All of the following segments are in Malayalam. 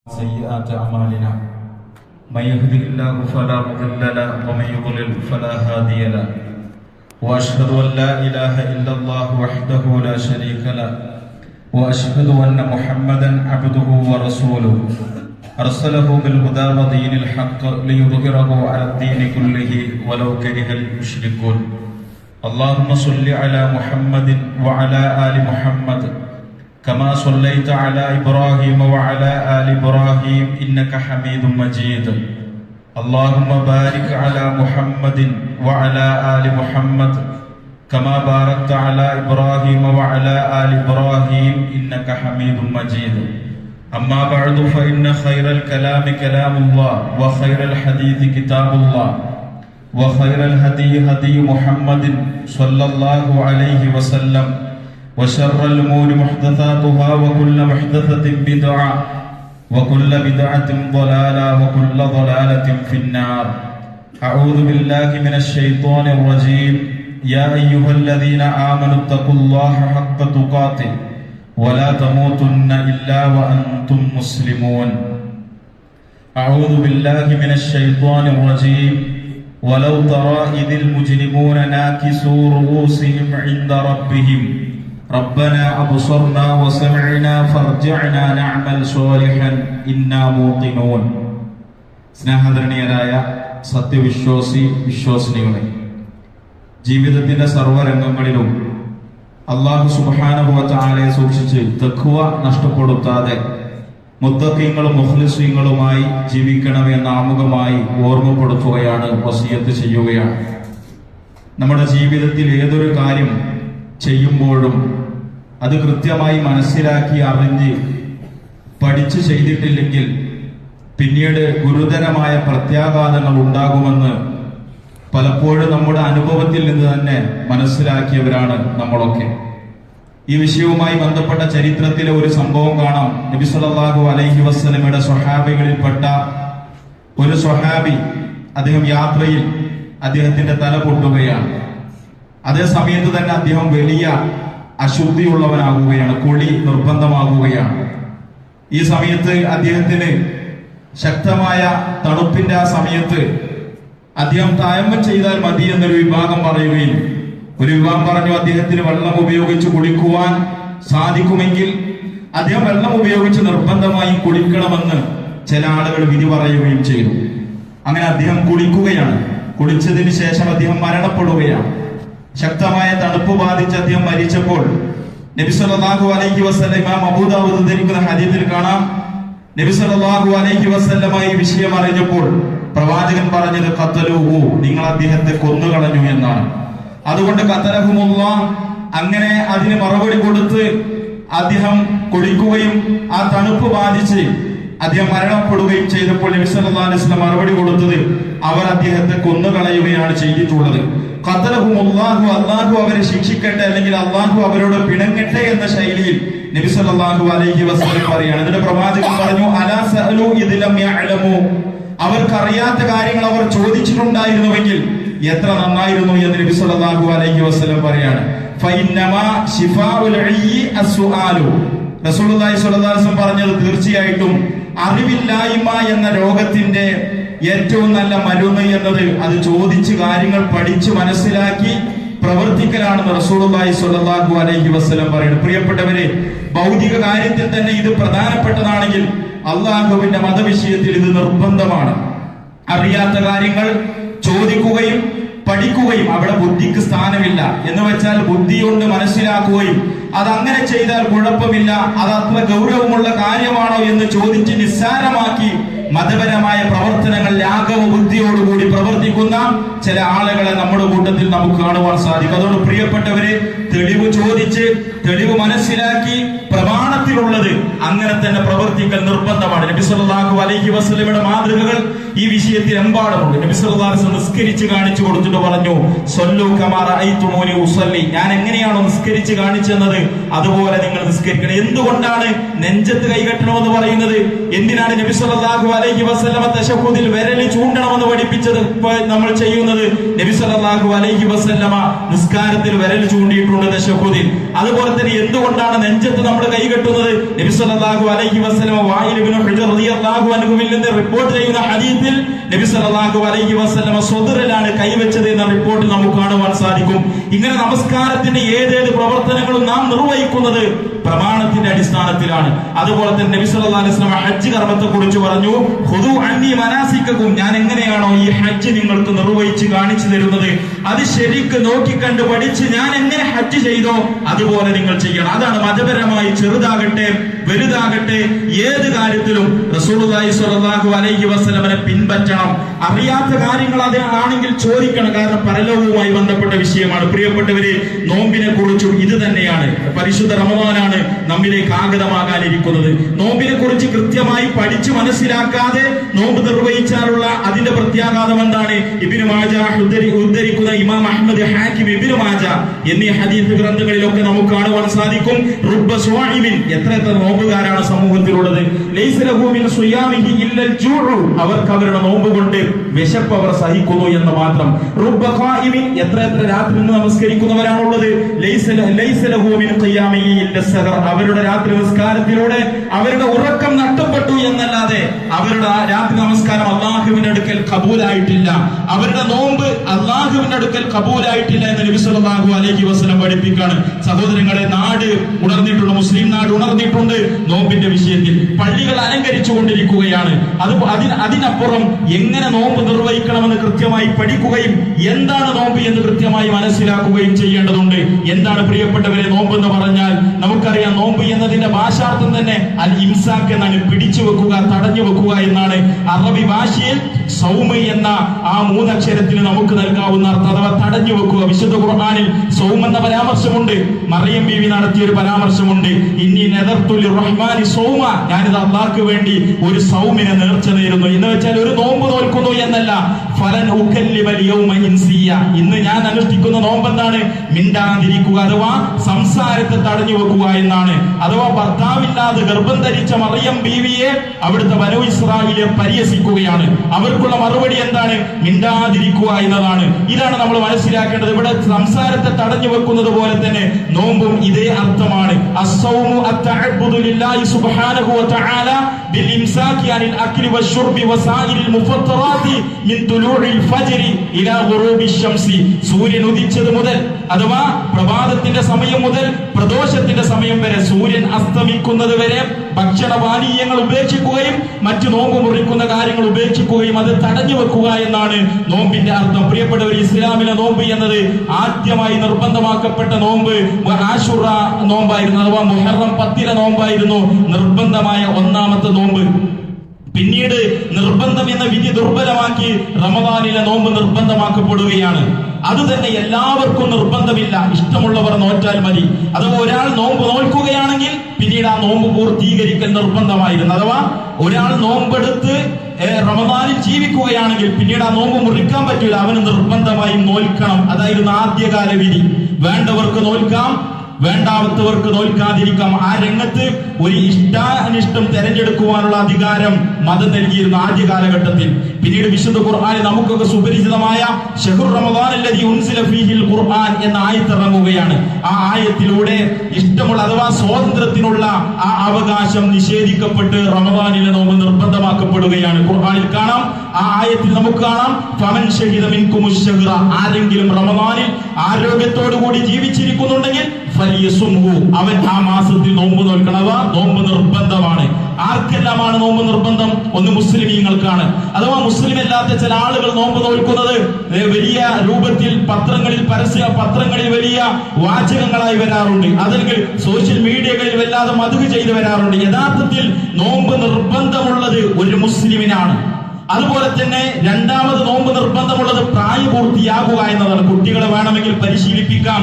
سيئات أعمالنا من يهده الله فلا مضل له ومن يضلل فلا هادي له وأشهد أن لا إله إلا الله وحده لا شريك له وأشهد أن محمدا عبده ورسوله أرسله بالهدى ودين الحق ليظهره على الدين كله ولو كره المشركون اللهم صل على محمد وعلى آل محمد كما صليت على إبراهيم وعلى آل إبراهيم إنك حميد مجيد اللهم بارك على محمد وعلى آل محمد كما باركت على إبراهيم وعلى آل إبراهيم إنك حميد مجيد أما بعد فإن خير الكلام كلام الله وخير الحديث كتاب الله وخير الهدي هدي محمد صلى الله عليه وسلم وشر الأمور محدثاتها وكل محدثة بدعة وكل بدعة ضلالة وكل ضلالة في النار أعوذ بالله من الشيطان الرجيم يا أيها الذين آمنوا اتقوا الله حق تقاته ولا تموتن إلا وأنتم مسلمون أعوذ بالله من الشيطان الرجيم ولو ترى إذ المجرمون ناكسوا رؤوسهم عند ربهم ربنا أبصرنا وسمعنا فارجعنا نعمل صالحا إنا موقنون സ്നേഹധരണീയരായ വിശ്വാസിനികളെ, ജീവിതത്തിന്റെ സർവ്വരംഗങ്ങളിലും അല്ലാഹു സുബ്ഹാനഹു വ തആലയെ സൂക്ഷിച്ച് തഖ്വ നഷ്ടപ്പെടുത്താതെ മുത്തഖീങ്ങളും മുഖ്ലിസീങ്ങളുമായി ജീവിക്കണമെന്ന് ആമുഖമായി ഓർമ്മപ്പെടുത്തുകയാണ്, വസിയത്ത് ചെയ്യുകയാണ്. നമ്മുടെ ജീവിതത്തിൽ ഏതൊരു കാര്യം ചെയ്യുമ്പോഴും അത് കൃത്യമായി മനസ്സിലാക്കി അറിഞ്ഞ് പഠിച്ചു ചെയ്തിട്ടില്ലെങ്കിൽ പിന്നീട് ഗുരുതരമായ പ്രത്യാഘാതങ്ങൾ ഉണ്ടാകുമെന്ന് പലപ്പോഴും നമ്മുടെ അനുഭവത്തിൽ നിന്ന് തന്നെ മനസ്സിലാക്കിയവരാണ് നമ്മളൊക്കെ. ഈ വിഷയവുമായി ബന്ധപ്പെട്ട ചരിത്രത്തിലെ ഒരു സംഭവം കാണാം. നബി സല്ലല്ലാഹു അലൈഹി വസല്ലമയുടെ സ്വഹാബികളിൽപ്പെട്ട ഒരു സ്വഹാബി, അദ്ദേഹം യാത്രയിൽ അദ്ദേഹത്തിന്റെ തല പൊട്ടുകയാണ്. അതേ സമയത്ത് തന്നെ അദ്ദേഹം വലിയ അശുദ്ധിയുള്ളവനാകുകയാണ്, കുളി നിർബന്ധമാകുകയാണ്. ഈ സമയത്ത് അദ്ദേഹത്തിന് ശക്തമായ തണുപ്പിന്റെ ആ സമയത്ത് അദ്ദേഹം തയമ്മം ചെയ്താൽ മതി എന്നൊരു വിഭാഗം പറയുകയും ഒരു വിഭാഗം പറഞ്ഞു അദ്ദേഹത്തിന് വെള്ളം ഉപയോഗിച്ച് കുളിക്കുവാൻ സാധിക്കുമെങ്കിൽ അദ്ദേഹം വെള്ളം ഉപയോഗിച്ച് നിർബന്ധമായി കുളിക്കണമെന്ന് ചില ആളുകൾ വിധി പറയുകയും ചെയ്തു. അങ്ങനെ അദ്ദേഹം കുളിക്കുകയാണ്. കുളിച്ചതിന് ശേഷം അദ്ദേഹം മരണപ്പെടുകയാണ്. ശക്തമായ തണുപ്പ് ബാധിച്ച് അദ്ദേഹം മരിച്ചപ്പോൾ നബി സല്ലല്ലാഹു അലൈഹി വസല്ലം, ഇമാം അബൂ ദാവൂദ് ഉദ്ധരിക്കുന്ന ഹദീസിൽ കാണാം, നബി സല്ലല്ലാഹു അലൈഹി വസല്ലം ഈ വിഷയം അറിഞ്ഞപ്പോൾ പ്രവാചകൻ പറഞ്ഞത് ഖതലുഹു, നിങ്ങൾ അദ്ദേഹത്തെ കൊന്നുകളഞ്ഞു എന്നാണ്. അതുകൊണ്ട് ഖതലഹുമുല്ലാഹ്, അങ്ങനെ അതിന് മറുപടി കൊടുത്ത് അദ്ദേഹം കുളിക്കുകയും ആ തണുപ്പ് ബാധിച്ച് അദ്ദേഹം മരണപ്പെടുകയും ചെയ്തപ്പോൾ നബി സല്ലല്ലാഹു അലൈഹി വസല്ലം മറുപടി കൊടുത്തത് അവർ അദ്ദേഹത്തെ കൊന്നുകളയുകയാണ് ചെയ്തിട്ടുള്ളത്. ഖതലഹുമുല്ലാഹു, അല്ലാഹു അവരെ ശിക്ഷിക്കട്ടെ, അല്ലെങ്കിൽ അല്ലാഹു അവരോട് പിണങ്ങട്ടെ എന്ന ശൈലിയിൽ നബി സല്ലല്ലാഹു അലൈഹി വസല്ലം പറയാണ്. എന്നിട്ട് പ്രവാചകൻ പറഞ്ഞു, അലാ സഅലു ഇദ് ലം യഅലമു, അവർക്കറിയാത്ത കാര്യങ്ങൾ അവർ ചോദിച്ചിട്ടുണ്ടായിരുന്നുവെങ്കിൽ എത്ര നന്നായിരുന്നു എന്ന് നബി സല്ലല്ലാഹു അലൈഹി വസല്ലം പറയാണ്. ഫഇന്നമാ ശിഫാഉൽ അയ്യി അസ്സുആലു, റസൂലുള്ളാഹി സ്വല്ലല്ലാഹു അലൈഹി വസല്ലം പറഞ്ഞത് തീർച്ചയായിട്ടും അറിവില്ലായ്മ എന്ന രോഗത്തിന്റെ ഏറ്റവും നല്ല മരുന്ന് എന്നത് അത് ചോദിച്ച് കാര്യങ്ങൾ പഠിച്ച് മനസ്സിലാക്കി പ്രവർത്തിക്കലാണെന്ന് റസൂലുള്ളാഹി സ്വല്ലല്ലാഹു അലൈഹി വസല്ലം പറയുന്നു. പ്രിയപ്പെട്ടവരെ, ഭൗതിക കാര്യത്തിൽ തന്നെ ഇത് പ്രധാനപ്പെട്ടതാണെങ്കിൽ അള്ളാഹുവിന്റെ മതവിഷയത്തിൽ ഇത് നിർബന്ധമാണ്. അറിയാത്ത കാര്യങ്ങൾ ചോദിക്കുകയും പഠിക്കുകയും, അവിടെ ബുദ്ധിക്ക് സ്ഥാനമില്ല എന്ന് വെച്ചാൽ ബുദ്ധി കൊണ്ട് മനസ്സിലാക്കുകയും അതങ്ങനെ ചെയ്താൽ കുഴപ്പമില്ല, അത് അത്ര ഗൗരവമുള്ള കാര്യമാണോ എന്ന് ചോദിച്ച് നിസ്സാരമാക്കി മതപരമായ പ്രവർത്തനങ്ങൾ ലാഘവ ബുദ്ധിയോടുകൂടി പ്രവർത്തിക്കുന്ന ചില ആളുകളെ നമ്മുടെ കൂട്ടത്തിൽ നമുക്ക് കാണുവാൻ സാധിക്കും. അതോട് പ്രിയപ്പെട്ടവരെ, തെളിവ് ചോദിച്ച് തെളിവ് മനസ്സിലാക്കി പ്രമാണത്തിലുള്ളത് അങ്ങനെ തന്നെ പ്രവർത്തിക്കൽ നിർബന്ധമാണ്. നബി സല്ലല്ലാഹു അലൈഹി വസല്ലമയുടെ മാതൃകകൾ ഈ വിഷയത്തിൽ എമ്പാടുമുണ്ട്. നബി സല്ലല്ലാഹു അലൈഹി വസല്ലം നിസ്കരിച്ച് കാണിച്ചു കൊടുത്തിട്ട് പറഞ്ഞു, സ്വല്ലു കമാ റഅയ്തുമൂനി ഉസല്ലി, ഞാൻ എങ്ങനെയാണോ നിസ്കരിച്ച് കാണിച്ചെന്നത് അതുപോലെ നിങ്ങൾ നിസ്കരിക്കണം. എന്തുകൊണ്ടാണ് നെഞ്ചത്ത് കൈകെട്ടണമെന്ന് പറയുന്നത്? എന്തിനാണ് നബി സല്ലല്ലാഹു അലൈഹി വസല്ലം തശഹുദിൽ വിരൽ ചൂണ്ടണമെന്ന് പഠിപ്പിച്ചത്? നമ്മൾ ചെയ്യുന്നത് നബി സല്ലല്ലാഹു അലൈഹി വസല്ലം നിസ്കാരത്തിൽ വിരൽ ചൂണ്ടിയിട്ടുണ്ട് തശഹുദിൽ. അതുപോലെ തന്നെ എന്തുകൊണ്ടാണ് നെഞ്ചത്ത് നമ്മൾ കൈകെട്ടുന്നത്? നബി സല്ലല്ലാഹു അലൈഹി വസല്ലം വായിൽ ഇബ്നു ഹുജർ റളിയല്ലാഹു അൻഹുവിൽ നിന്ന് റിപ്പോർട്ട് ചെയ്യുന്ന ഹദീസിൽ നബി സല്ലല്ലാഹു അലൈഹി വസല്ലം സ്വദറിലാണ് കൈവച്ചത് എന്ന റിപ്പോർട്ട് നമുക്ക് കാണുവാൻ സാധിക്കും. ഇങ്ങനെ നമസ്കാരത്തിന്റെ ഏതേത് പ്രവർത്തനങ്ങളും നാം നിർവഹിക്കുന്നത് പ്രമാണത്തിന്റെ അടിസ്ഥാനത്തിലാണ്. അതുപോലെ തന്നെ നബി സല്ലല്ലാഹു അലൈഹി വസല്ലം ഹജ്ജ് കർമ്മത്തെ കുറിച്ച് പറഞ്ഞു, ഖുദു അന്നി മനാസിക്കക്കും, ഞാൻ എങ്ങനെയാണോ ഈ ഹജ്ജ് നിങ്ങൾക്ക് നിർവഹിച്ച് കാണിച്ചു തരുന്നത് അത് ശരിക്ക് നോക്കിക്കണ്ട് പഠിച്ച് ഞാൻ എങ്ങനെ ഹജ്ജ് ചെയ്തോ അതുപോലെ നിങ്ങൾ ചെയ്യണം. അതാണ് മതപരമായി ചെറുതാകട്ടെ വലുതാകട്ടെ ഏത് കാര്യത്തിലും റസൂലുള്ളാഹി സ്വല്ലല്ലാഹു അലൈഹി വസല്ലമയെ പിൻപറ്റണം. അറിയാത്ത കാര്യങ്ങൾ ആണെങ്കിൽ ചോദിക്കണം, കാരണം പരലോകവുമായി ബന്ധപ്പെട്ട വിഷയമാണ്. പ്രിയപ്പെട്ടവരെ, നോമ്പിനെ കുറിച്ചും ഇത് തന്നെയാണ്. പരിശുദ്ധ റമദാനാണ് നമ്മിലേക്ക് ആഗതമാകാനിരിക്കുന്നത്. നോമ്പിനെ കുറിച്ച് കൃത്യമായി പഠിച്ചു മനസ്സിലാക്കാതെ നോമ്പ് നിർവഹിച്ചാലുള്ള അതിന്റെ പ്രത്യാഘാതം എന്താണ്? ഇബ്നു മാജാഹ് ഉദ്ധരിക്കുന്ന ഇമാം അഹ്മദ്, ഹാക്കിം, ഇബ്നു മാജാഹ് എന്നീ ഹദീസ് ഗ്രന്ഥങ്ങളിലൊക്കെ നമുക്ക് കാണുവാൻ സാധിക്കും. റുബ്ബ സ്വാഇമിൻ, എത്ര നോമ്പുകാരാണ് സമൂഹത്തിലുള്ളത്. ലൈസ ലഹു മിൻ സിയാമിഹി ഇല്ലൽ ജൂഉ, അവർക്ക് അവരുടെ നോമ്പ് കൊണ്ട് വിശപ്പ് അവർ സഹിക്കുന്നു എന്ന് മാത്രം. റുബ്ബ ഖായിമിൻ, എത്ര രാത്രി നിന്ന് നമസ്കരിക്കുന്നവരാണുള്ളത്. ലൈസ ലഹു മിൻ ഖിയാമിഹി ഇല്ലൽ സഹർ, അവരുടെ രാത്രി നിസ്കാരത്തിലൂടെ അവരുടെ ഉറക്കം നഷ്ടപ്പെട്ടു എന്നല്ലാതെ അവരുടെ രാത്രി നമസ്കാരം അല്ലാഹുവിന്റെ അടുക്കൽ കബൂലായിട്ടില്ല. അവരുടെ നോമ്പ് അല്ലാഹുവിന്റെ അടുക്കൽ കബൂലായിട്ടില്ല എന്ന് നബി സല്ലല്ലാഹു അലൈഹി വസല്ലം പഠിപ്പിക്കുകയാണ്. സഹോദരങ്ങളെ, നാട് ഉണർന്നിട്ടുണ്ട്, മുസ്ലിം നാട് ഉണർന്നിട്ടുണ്ട്. നോമ്പിന്റെ വിഷയത്തിൽ പള്ളികൾ അലങ്കരിച്ചു കൊണ്ടിരിക്കുകയാണ്. അതിനപ്പുറം എങ്ങനെ നോമ്പ് നിർവഹിക്കണമെന്ന് കൃത്യമായി പഠിക്കുകയും എന്താണ് നോമ്പ് എന്ന് കൃത്യമായി മനസ്സിലാക്കുകയും ചെയ്യേണ്ടതുണ്ട്. എന്താണ് പ്രിയപ്പെട്ടവരെ നോമ്പ് എന്ന് പറഞ്ഞാൽ? നമുക്കറിയാം, നോമ്പ് എന്നതിന്റെ ഭാഷാർത്ഥം തന്നെ അൽ ഇംസാക്ക് എന്നാണ്, പിടിച്ചു വെക്കുക, തടഞ്ഞു വെക്കുക എന്നാണ്. അറബി ഭാഷയിൽ സൗമ് എന്ന ആ മൂന്നക്ഷരത്തിന് നമുക്ക് നൽകാവുന്ന അർത്ഥം, അഥവാ തടഞ്ഞു വെക്കുക. വിശുദ്ധ ഖുർആനിൽ സൗം എന്ന പരാമർശമുണ്ട്. മറിയം ബീവി നടത്തിയ ഒരു പരാമർശമുണ്ട്, ഇന്നി നദർതു ലിർറഹ്മാനി സൗമ, ഞാനിത് അല്ലാഹുവിന് വേണ്ടി ഒരു സൗമിനെ നേർച്ച നേരുന്നു എന്ന് വെച്ചാൽ ഒരു നോമ്പ് നോൽക്കുന്നു എന്നല്ല. ഫലൻ ഉകല്ലിമൽ യൗമ ഇൻസിയ, ഇന്ന് ഞാൻ അനുഷ്ഠിക്കുന്ന നോമ്പ് എന്താണ്? മിണ്ടാതിരിക്കുക, അഥവാ സംസാരത്തെ തടഞ്ഞു വെക്കുക എന്നാണ്. അഥവാ ഭർത്താവില്ലാതെ ഗർഭം ധരിച്ച മറിയം ബീവിയെ അവിടുത്തെ ബനൂ ഇസ്രായേലിനെ പരിഹസിക്കുകയാണ്. അവർക്കുള്ള മറുപടി എന്താണ്? മിണ്ടാതിരിക്കുക എന്നതാണ്. ഇതാണ് നമ്മൾ മനസ്സിലാക്കേണ്ടത്. ഇവിടെ സംസാരത്തെ തടഞ്ഞു വെക്കുന്നത് പോലെ തന്നെ നോമ്പും ഇതേ അർത്ഥമാണ്. അസ്സൗമു അത്തഅബ്ബുദു ലില്ലാഹി സുബ്ഹാനഹു വ തആല ബിൽ ഇംസാകി അനിൽ അക്ലി വശുർബി വസായിരിൽ മുഫത്തറാത്തി മിൻ തുലൂഇൽ ഫജ്രി ഇലാ ഗുറൂബി ശംസി, സൂര്യൻ ഉദിച്ചത് മുതൽ അഥവാ പ്രഭാതത്തിന്റെ സമയം മുതൽ പ്രദോഷത്തിന്റെ സമയം വരെ, സൂര്യൻ അസ്തമിക്കുന്നത് വരെ ഭക്ഷണപാനീയങ്ങൾ ഉപേക്ഷിക്കുകയും മറ്റു നോമ്പ് മുറിക്കുന്ന കാര്യങ്ങൾ ഉപേക്ഷിക്കുകയും അത് തടഞ്ഞു വെക്കുക എന്നാണ് നോമ്പിന്റെ അർത്ഥം. പ്രിയപ്പെട്ടവർ, ഇസ്ലാമിലെ നോമ്പ് എന്നത് ആദ്യമായി നിർബന്ധമാക്കപ്പെട്ട നോമ്പ് ആശുറ നോമ്പായിരുന്നു, അഥവാ മുഹറം 10 നോമ്പായിരുന്നു നിർബന്ധമായ ഒന്നാമത്തെ നോമ്പ്. പിന്നീട് നിർബന്ധം എന്ന വിധി ദുർബലമാക്കി റമദാനിലെ നോമ്പ് നിർബന്ധമാക്കപ്പെടുകയാണ്. അത് തന്നെ എല്ലാവർക്കും നിർബന്ധമില്ല, ഇഷ്ടമുള്ളവർ നോറ്റാൽ മതി. അഥവാ ഒരാൾ നോമ്പ് നോൽക്കുകയാണെങ്കിൽ പിന്നീട് ആ നോമ്പ് പൂർത്തീകരിക്കൽ നിർബന്ധമായിരുന്നു. അഥവാ ഒരാൾ നോമ്പെടുത്ത് റമദാനിൽ ജീവിക്കുകയാണെങ്കിൽ പിന്നീട് ആ നോമ്പ് മുറിക്കാൻ പറ്റൂല, അവന് നിർബന്ധമായും നോൽക്കണം. അതായിരുന്നു ആദ്യകാല വിധി. വേണ്ടവർക്ക് നോൽക്കാം, വേണ്ടാത്തവർക്ക് നോൽക്കാതിരിക്കാം. ആ രംഗത്ത് ഒരു ഇഷ്ടാനിഷ്ടം തെരഞ്ഞെടുക്കുവാനുള്ള അധികാരം മതം നൽകിയിരുന്നു ആദ്യ കാലഘട്ടത്തിൽ. പിന്നീട് വിശുദ്ധ ഖുർആനിൽ നമുക്കൊക്കെ സുപരിചിതമായ ശഹ്റു റമദാനല്ലദീ ഉൻസില ഫീഹിൽ ഖുർആൻ എന്ന ആയത്ത് ഇറങ്ങുകയാണ്. ആ ആയത്തിലൂടെ ഇഷ്ടമുള്ള അഥവാ സ്വാതന്ത്ര്യത്തിനുള്ള ആ അവകാശം നിഷേധിക്കപ്പെട്ട് റമദാനിലെ നോമ്പ് നിർബന്ധമാക്കപ്പെടുകയാണ്. ഖുർആനിൽ കാണാം, ആ ആയത്തിൽ നമുക്ക് കാണാം, ഫമൻ ശഹിദ മിൻകുമുശ് ശഹ്റ, ആരെങ്കിലും റമദാനിൽ ആരോഗ്യത്തോടു കൂടി ജീവിച്ചിരിക്കുന്നുണ്ടെങ്കിൽ ഫലിയസുംഹു, അവൻ ആ മാസത്തിൽ നോമ്പ് നോൽക്കണം. നോമ്പ് നിർബന്ധമാണ്. ആർക്കെല്ലാമാണ് നോമ്പ് നിർബന്ധം? ഒന്ന് മുസ്ലിമീങ്ങൾക്കാണ്. അഥവാ മുസ്ലിം അല്ലാത്ത ചില ആളുകൾ നോമ്പ് നോൽക്കുന്നത് വലിയ രൂപത്തിൽ പത്രങ്ങളിൽ വലിയ വാചകങ്ങളായി വരാറുണ്ട്, അല്ലെങ്കിൽ സോഷ്യൽ മീഡിയകളിൽ വല്ലാതെ മദ്ഹ് ചെയ്ത് വരാറുണ്ട്. യഥാർത്ഥത്തിൽ നോമ്പ് നിർബന്ധമുള്ളത് ഒരു മുസ്ലിമിനാണ്. അതുപോലെ തന്നെ രണ്ടാമത് നോമ്പ് നിർബന്ധമുള്ളത് പ്രായപൂർത്തിയാകുക എന്നതാണ്. കുട്ടികളെ വേണമെങ്കിൽ പരിശീലിപ്പിക്കാം,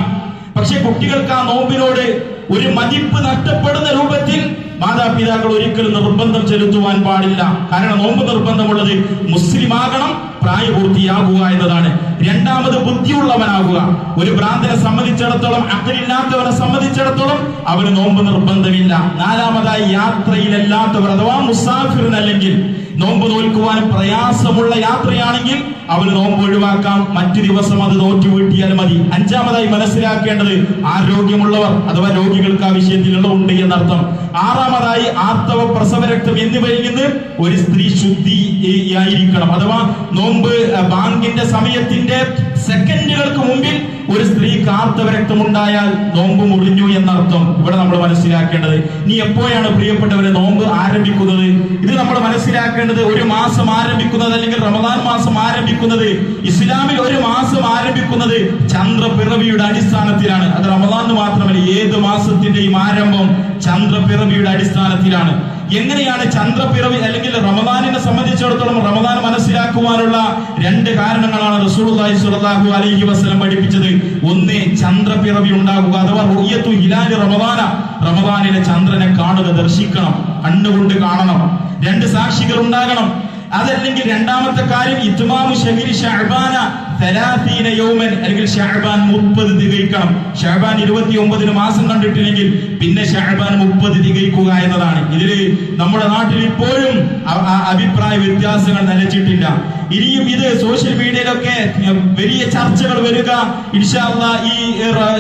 പക്ഷെ കുട്ടികൾക്ക് ആ നോമ്പിനോട് ഒരു മതിപ്പ് നഷ്ടപ്പെടുന്ന രൂപത്തിൽ മാതാപിതാക്കൾ ഒരിക്കലും നിർബന്ധം ചെലുത്തുവാൻ പാടില്ല. കാരണം നോമ്പ് നിർബന്ധമുള്ളത് മുസ്ലിം ആകണം, പ്രായപൂർത്തിയാകുക എന്നതാണ്. രണ്ടാമത് ബുദ്ധിയുള്ളവനാകുക. ഒരു ഭ്രാന്തനെ സംബന്ധിച്ചിടത്തോളം, അക്കലില്ലാത്തവനെ സംബന്ധിച്ചിടത്തോളം അവന് നോമ്പ് നിർബന്ധമില്ല. നാലാമതായി യാത്രയിലല്ലാത്തവർ അഥവാ മുസാഫിറിനല്ലെങ്കിൽ, നോമ്പ് നോൽക്കുവാൻ പ്രയാസമുള്ള യാത്രയാണെങ്കിൽ അവന് നോമ്പ് ഒഴിവാക്കാം, മറ്റു ദിവസം അത് നോറ്റു വീട്ടിയാൽ മതി. അഞ്ചാമതായി മനസ്സിലാക്കേണ്ടത് ആരോഗ്യമുള്ളവർ അഥവാ രോഗികൾക്ക് ആ വിഷയത്തിലുള്ള ഉണ്ട് എന്നർത്ഥം. ആറാമതായി ആർത്തവ, പ്രസവരക്തം എന്നിവയിൽ നിന്ന് ഒരു സ്ത്രീ ശുദ്ധിയായിരിക്കണം. അഥവാ നോമ്പ് ബാങ്കിന്റെ സമയത്തിന്റെ സെക്കൻഡുകൾക്ക് മുമ്പിൽ ഒരു സ്ത്രീക്ക് ആർത്തവരക്തം ഉണ്ടായാൽ നോമ്പ് മുറിഞ്ഞു എന്നർത്ഥം. ഇവിടെ നമ്മൾ മനസ്സിലാക്കേണ്ടത്, നീ എപ്പോഴാണ് പ്രിയപ്പെട്ടവരെ നോമ്പ് ആരംഭിക്കുന്നത്? ഇത് നമ്മൾ മനസ്സിലാക്കേണ്ടത്, ഒരു മാസം ആരംഭിക്കുന്നത് അല്ലെങ്കിൽ റമദാൻ മാസം ആരംഭിക്കുന്നത്, ഇസ്ലാമിൽ ഒരു മാസം ആരംഭിക്കുന്നത് ചന്ദ്രപിറവിയുടെ അടിസ്ഥാനത്തിലാണ്. അത് റമദാൻ മാത്രമല്ല, ഏത് മാസത്തിന്റെയും ആരംഭം ചന്ദ്രപിറവിയുടെ അടിസ്ഥാനത്തിലാണ്. എങ്ങനെയാണ് ചന്ദ്രപിറവി അല്ലെങ്കിൽ റമദാനിനെ സംബന്ധിച്ചിടത്തോളം റമദാൻ മനസ്സിലാക്കുവാനുള്ള രണ്ട് കാരണങ്ങളാണ് റസൂലുള്ളാഹി സ്വല്ലല്ലാഹു അലൈഹി വസല്ലം പഠിപ്പിച്ചത്. ഒന്ന്, ചന്ദ്രപിറവി ഉണ്ടാകുക അഥവാ റുയത്തു ഹിലാലി റമദാന, റമദാനിലെ ചന്ദ്രനെ കാണുക, ദർശിക്കണം, കണ്ണുകൊണ്ട് കാണണം. രണ്ട് സാക്ഷികൾ ഉണ്ടാകണം. അതല്ലെങ്കിൽ രണ്ടാമത്തെ കാര്യം ഇത്മാമു ശഹരി ശഅബാന 30 യൗമൻ, അല്ലെങ്കിൽ ശഅബാൻ 30 തികയ്ക്കണം. ശഅബാൻ 29 മാസം കണ്ടിട്ടില്ലെങ്കിൽ പിന്നെ ശഅബാൻ 30 തികയ്ക്കുക എന്നതാണ്. ഇതില് നമ്മുടെ നാട്ടിൽ ഇപ്പോഴും അഭിപ്രായ വ്യത്യാസങ്ങൾ നിലച്ചിട്ടില്ല. ഇനിയും ഇത് സോഷ്യൽ മീഡിയയിലൊക്കെ വലിയ ചർച്ചകൾ വരിക ഇൻഷാ അല്ലാഹ് ഈ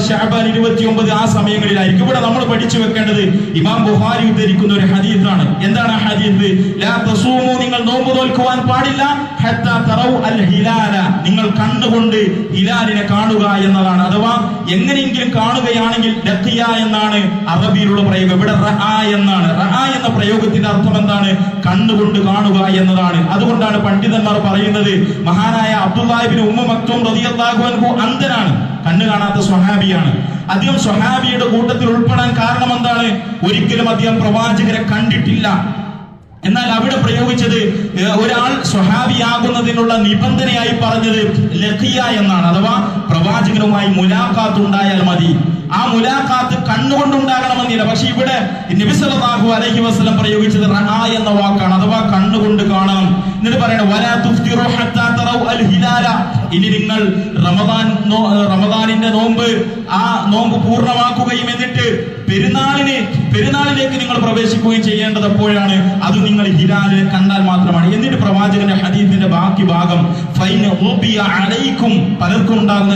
ശഅബാൻ 29 ആ സമയങ്ങളിലായിരിക്കും. ഇവിടെ നമ്മൾ പഠിച്ചു വെക്കേണ്ടത് ഇമാം ബുഖാരി ഉദ്ധരിക്കുന്ന ഒരു ഹദീസാണ്. എന്താണ് ആ ഹദീസ്? ലാ തസൂമു, നിങ്ങൾ നോമ്പ് നോൽക്കുവാൻ പാടില്ല, ഹത്താ തറൗ അൽ ഹിലാല, നിങ്ങൾ കണ്ണുകൊണ്ട് ഹിലാലിനെ കാണുക എന്നതാണ്. അഥവാ എങ്ങനെയെങ്കിലും കാണുകയാണെങ്കിൽ ലഖിയ എന്നാണ് അറബിയിലുള്ള പ്രയോഗം. ഇവിടെ റഅ എന്നാണ്. റഅ എന്ന പ്രയോഗത്തിന്റെ അർത്ഥം എന്താണ്? കണ്ണുകൊണ്ട് കാണുക എന്നതാണ്. അതുകൊണ്ടാണ് പണ്ഡിതന്മാർ പറയുന്നത്, മഹാനായ അബ്ദുല്ലാഹി ഇബ്നു ഉമ്മ മക്തൂം റളിയല്ലാഹു അൻഹു അന്ധനാണ്, കണ്ണ് കാണാത്ത സ്വഹാബിയാണ്. അദ്ദേഹം സ്വഹാബിയുടെ കൂട്ടത്തിൽ ഉൾപ്പെടാൻ കാരണം എന്താണ്? ഒരിക്കലും അദ്ദേഹം പ്രവാചകരെ കണ്ടിട്ടില്ല. എന്നാൽ അവിടെ പ്രയോഗിച്ചത് ഒരാൾ സ്വഹാബിയാകുന്നതിനുള്ള നിബന്ധനയായി പറഞ്ഞത് ലഖിയ എന്നാണ്. അഥവാ പ്രവാചകനുമായി മുലാഖാത്ത് ഉണ്ടായാൽ മതി. ആ മുലാഖാത്ത് കണ്ണുകൊണ്ടുണ്ടാകണമെന്നില്ല. പക്ഷെ ഇവിടെ നബി സല്ലല്ലാഹു അലൈഹി വസല്ലം പ്രയോഗിച്ചത് റഅ എന്ന വാക്കാണ്. അഥവാ കണ്ണുകൊണ്ട് കാണണം. എന്നിട്ട് പറയണം വലാ തുഫ്തിറു ഹത്താ തറൗ അൽ ഹിലാല, ഇനി നിങ്ങൾ റമദാനിന്റെ നോമ്പ് ആ നോമ്പ് പൂർണ്ണമാക്കുകയും എന്നിട്ട് പെരുന്നാളിലേക്ക് നിങ്ങൾ പ്രവേശിക്കുകയും ചെയ്യേണ്ടത് എപ്പോഴാണ്? അത് നിങ്ങൾ ഹിലാലിനെ കണ്ടാൽ മാത്രമാണ്. എന്നിട്ട് പ്രവാചകന്റെ ഹദീസിന്റെ ബാക്കി ഭാഗം ഫൈന ഗബിയ അലൈക്കും, പലർക്കും ഉണ്ടാകുന്ന